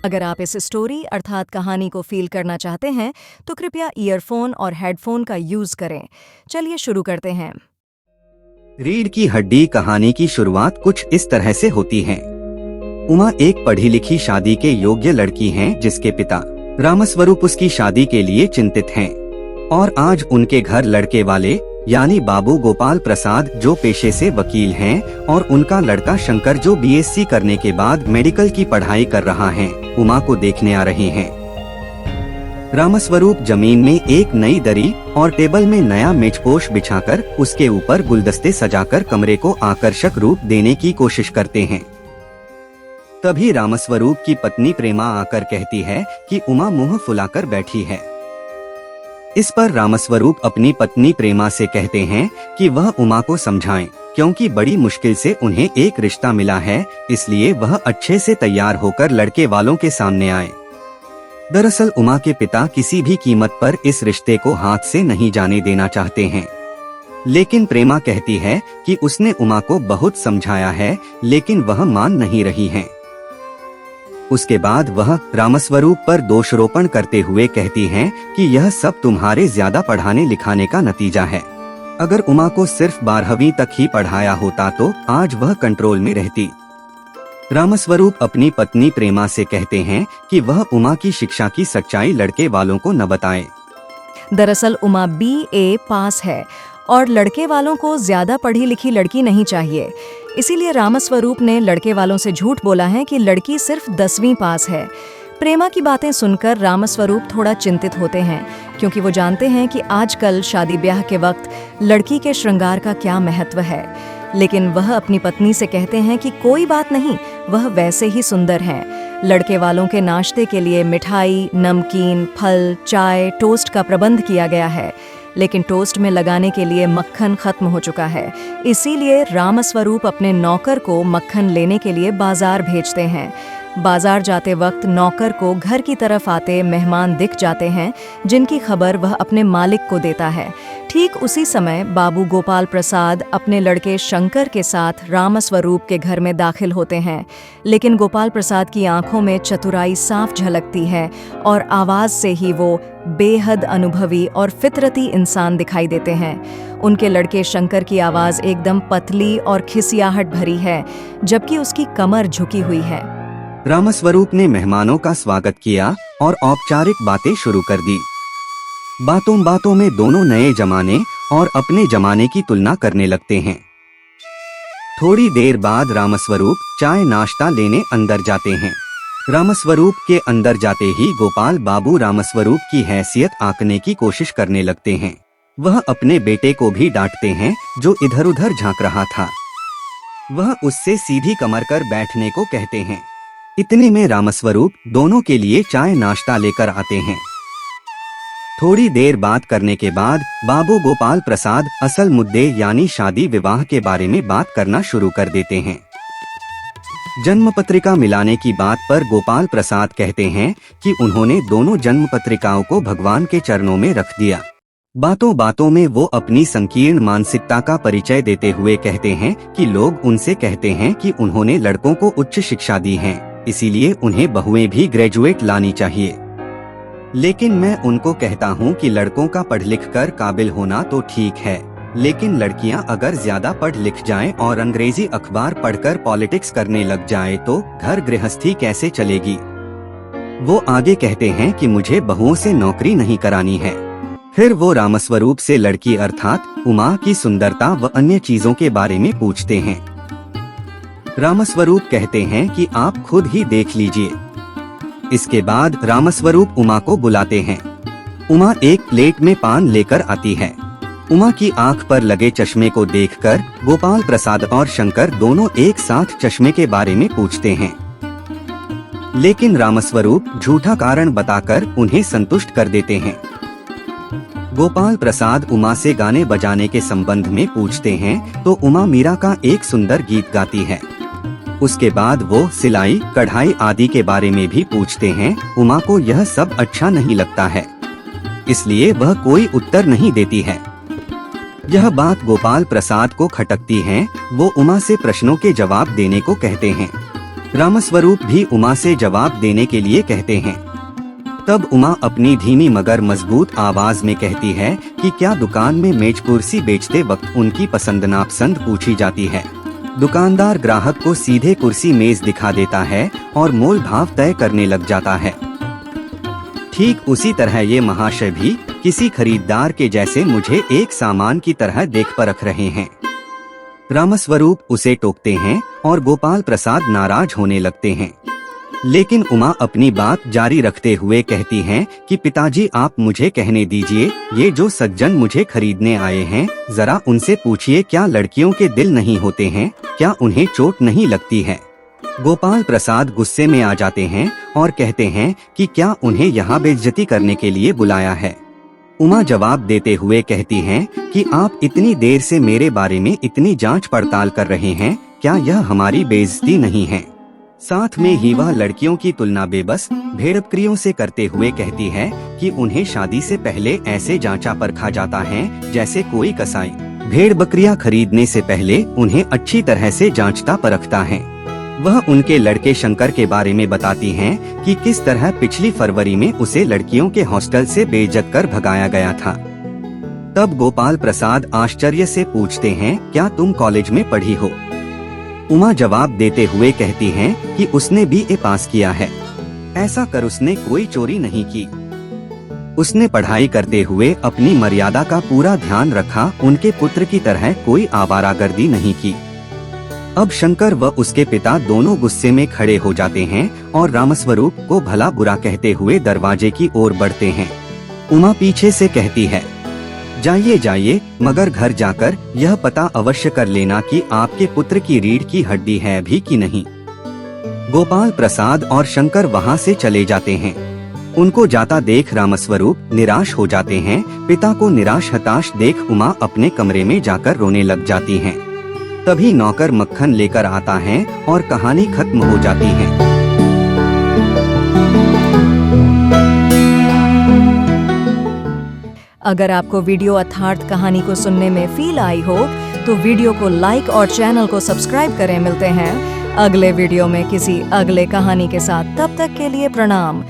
अगर आप इस स्टोरी अर्थात कहानी को फील करना चाहते हैं तो कृपया ईयरफोन और हेडफोन का यूज करें। चलिए शुरू करते हैं। रीढ़ की हड्डी कहानी की शुरुआत कुछ इस तरह से होती है। उमा एक पढ़ी लिखी शादी के योग्य लड़की हैं जिसके पिता रामस्वरूप उसकी शादी के लिए चिंतित हैं और आज उनके घर लड़के वाले यानी बाबू गोपाल प्रसाद जो पेशे से वकील हैं और उनका लड़का शंकर जो बीएससी करने के बाद मेडिकल की पढ़ाई कर रहा है उमा को देखने आ रहे हैं। रामस्वरूप जमीन में एक नई दरी और टेबल में नया मेजपोश बिछाकर उसके ऊपर गुलदस्ते सजाकर कमरे को आकर्षक रूप देने की कोशिश करते हैं। तभी रामस्वरूप की पत्नी प्रेमा आकर कहती है कि उमा मुंह फुलाकर बैठी है। इस पर रामस्वरूप अपनी पत्नी प्रेमा से कहते हैं कि वह उमा को समझाएं, क्योंकि बड़ी मुश्किल से उन्हें एक रिश्ता मिला है, इसलिए वह अच्छे से तैयार होकर लड़के वालों के सामने आए। दरअसल उमा के पिता किसी भी कीमत पर इस रिश्ते को हाथ से नहीं जाने देना चाहते हैं, लेकिन प्रेमा कहती है कि उसने उमा को बहुत समझाया है लेकिन वह मान नहीं रही है। उसके बाद वह रामस्वरूप पर दोषारोपण करते हुए कहती हैं कि यह सब तुम्हारे ज्यादा पढ़ाने लिखाने का नतीजा है। अगर उमा को सिर्फ 12वीं तक ही पढ़ाया होता तो आज वह कंट्रोल में रहती। रामस्वरूप अपनी पत्नी प्रेमा से कहते हैं कि वह उमा की शिक्षा की सच्चाई लड़के वालों को न बताए। दरअसल उमा BA पास है और लड़के वालों को ज्यादा पढ़ी लिखी लड़की नहीं चाहिए। इसीलिए रामस्वरूप ने लड़के वालों से झूठ बोला है कि लड़की सिर्फ 10वीं पास है। प्रेमा की बातें सुनकर रामस्वरूप थोड़ा चिंतित होते हैं, क्योंकि वो जानते हैं कि आजकल शादी ब्याह के वक्त लड़की के श्रृंगार का क्या महत्व है। लेकिन वह अपनी पत्नी से कहते हैं कि कोई बात नहीं, वह वैसे ही सुंदर हैं। लड़के वालों के नाश्ते के लिए मिठाई, नमकीन, फल, चाय, टोस्ट का प्रबंध किया गया है, लेकिन टोस्ट में लगाने के लिए मक्खन खत्म हो चुका है। इसीलिए रामस्वरूप अपने नौकर को मक्खन लेने के लिए बाजार भेजते हैं। बाजार जाते वक्त नौकर को घर की तरफ आते मेहमान दिख जाते हैं, जिनकी खबर वह अपने मालिक को देता है। ठीक उसी समय बाबू गोपाल प्रसाद अपने लड़के शंकर के साथ रामस्वरूप के घर में दाखिल होते हैं, लेकिन गोपाल प्रसाद की आंखों में चतुराई साफ झलकती है और आवाज से ही वो बेहद अनुभवी और फितरती इंसान दिखाई देते हैं। उनके लड़के शंकर की आवाज एकदम पतली और खिसियाहट भरी है, जबकि उसकी कमर झुकी हुई है। रामस्वरूप ने मेहमानों का स्वागत किया और औपचारिक बातें शुरू कर दी। बातों बातों में दोनों नए जमाने और अपने जमाने की तुलना करने लगते हैं। थोड़ी देर बाद रामस्वरूप चाय नाश्ता लेने अंदर जाते हैं। रामस्वरूप के अंदर जाते ही गोपाल बाबू रामस्वरूप की हैसियत आंकने की कोशिश करने लगते हैं। वह अपने बेटे को भी डांटते हैं जो इधर उधर झांक रहा था। वह उससे सीधी कमर कर बैठने को कहते हैं। इतने में रामस्वरूप दोनों के लिए चाय नाश्ता लेकर आते हैं। थोड़ी देर बात करने के बाद बाबू गोपाल प्रसाद असल मुद्दे यानी शादी विवाह के बारे में बात करना शुरू कर देते हैं। जन्म पत्रिका मिलाने की बात पर गोपाल प्रसाद कहते हैं कि उन्होंने दोनों जन्म पत्रिकाओं को भगवान के चरणों में रख दिया। बातों बातों में वो अपनी संकीर्ण मानसिकता का परिचय देते हुए कहते हैं कि लोग उनसे कहते हैं कि उन्होंने लड़कों को उच्च शिक्षा दी है, इसीलिए उन्हें बहुएं भी ग्रेजुएट लानी चाहिए। लेकिन मैं उनको कहता हूँ कि लड़कों का पढ़ लिख कर काबिल होना तो ठीक है, लेकिन लड़कियाँ अगर ज्यादा पढ़ लिख जाएं और अंग्रेजी अखबार पढ़कर पॉलिटिक्स करने लग जाएं तो घर गृहस्थी कैसे चलेगी। वो आगे कहते हैं कि मुझे बहुओं से नौकरी नहीं करानी है। फिर वो रामस्वरूप से लड़की अर्थात उमा की सुंदरता व अन्य चीजों के बारे में पूछते हैं। रामस्वरूप कहते हैं कि आप खुद ही देख लीजिए। इसके बाद रामस्वरूप उमा को बुलाते हैं। उमा एक प्लेट में पान लेकर आती है। उमा की आंख पर लगे चश्मे को देखकर गोपाल प्रसाद और शंकर दोनों एक साथ चश्मे के बारे में पूछते हैं, लेकिन रामस्वरूप झूठा कारण बताकर उन्हें संतुष्ट कर देते हैं। गोपाल प्रसाद उमा से गाने बजाने के संबंध में पूछते हैं तो उमा मीरा का एक सुंदर गीत गाती है। उसके बाद वो सिलाई कढ़ाई आदि के बारे में भी पूछते हैं। उमा को यह सब अच्छा नहीं लगता है, इसलिए वह कोई उत्तर नहीं देती है। यह बात गोपाल प्रसाद को खटकती है। वो उमा से प्रश्नों के जवाब देने को कहते हैं। रामस्वरूप भी उमा से जवाब देने के लिए कहते हैं। तब उमा अपनी धीमी मगर मजबूत आवाज में कहती है कि क्या दुकान में मेज कुर्सी बेचते वक्त उनकी पसंद नापसंद पूछी जाती है। दुकानदार ग्राहक को सीधे कुर्सी मेज दिखा देता है और मोल भाव तय करने लग जाता है। ठीक उसी तरह ये महाशय भी किसी खरीदार के जैसे मुझे एक सामान की तरह देख परख रहे हैं। रामस्वरूप उसे टोकते हैं और गोपाल प्रसाद नाराज होने लगते हैं। लेकिन उमा अपनी बात जारी रखते हुए कहती हैं कि पिताजी आप मुझे कहने दीजिए, ये जो सज्जन मुझे खरीदने आए हैं जरा उनसे पूछिए क्या लड़कियों के दिल नहीं होते हैं, क्या उन्हें चोट नहीं लगती है। गोपाल प्रसाद गुस्से में आ जाते हैं और कहते हैं कि क्या उन्हें यहाँ बेइज्जती करने के लिए बुलाया है। उमा जवाब देते हुए कहती हैं कि आप इतनी देर से मेरे बारे में इतनी जांच पड़ताल कर रहे हैं, क्या यह हमारी बेइज्जती नहीं है। साथ में ही वह लड़कियों की तुलना बेबस भेड़बकरियों से करते हुए कहती है कि उन्हें शादी से पहले ऐसे जांचा परखा जाता है जैसे कोई कसाई भेड़ बकरियां खरीदने से पहले उन्हें अच्छी तरह से जांचता परखता है। वह उनके लड़के शंकर के बारे में बताती हैं कि किस तरह पिछली फरवरी में उसे लड़कियों के हॉस्टल से बेइज्जत कर भगाया गया था। तब गोपाल प्रसाद आश्चर्य से पूछते हैं क्या तुम कॉलेज में पढ़ी हो। उमा जवाब देते हुए कहती हैं कि उसने BA पास किया है, ऐसा कर उसने कोई चोरी नहीं की। उसने पढ़ाई करते हुए अपनी मर्यादा का पूरा ध्यान रखा, उनके पुत्र की तरह कोई आवारागर्दी नहीं की। अब शंकर व उसके पिता दोनों गुस्से में खड़े हो जाते हैं और रामस्वरूप को भला बुरा कहते हुए दरवाजे की ओर बढ़ते हैं। उमा पीछे से कहती है जाइए जाइए, मगर घर जाकर यह पता अवश्य कर लेना कि आपके पुत्र की रीढ़ की हड्डी है भी कि नहीं। गोपाल प्रसाद और शंकर वहां से चले जाते हैं। उनको जाता देख रामस्वरूप निराश हो जाते हैं। पिता को निराश हताश देख उमा अपने कमरे में जाकर रोने लग जाती हैं। तभी नौकर मक्खन लेकर आता है और कहानी खत्म हो जाती है। अगर आपको वीडियो अर्थार्थ कहानी को सुनने में फील आई हो तो वीडियो को लाइक और चैनल को सब्सक्राइब करें। मिलते हैं अगले वीडियो में किसी अगले कहानी के साथ। तब तक के लिए प्रणाम।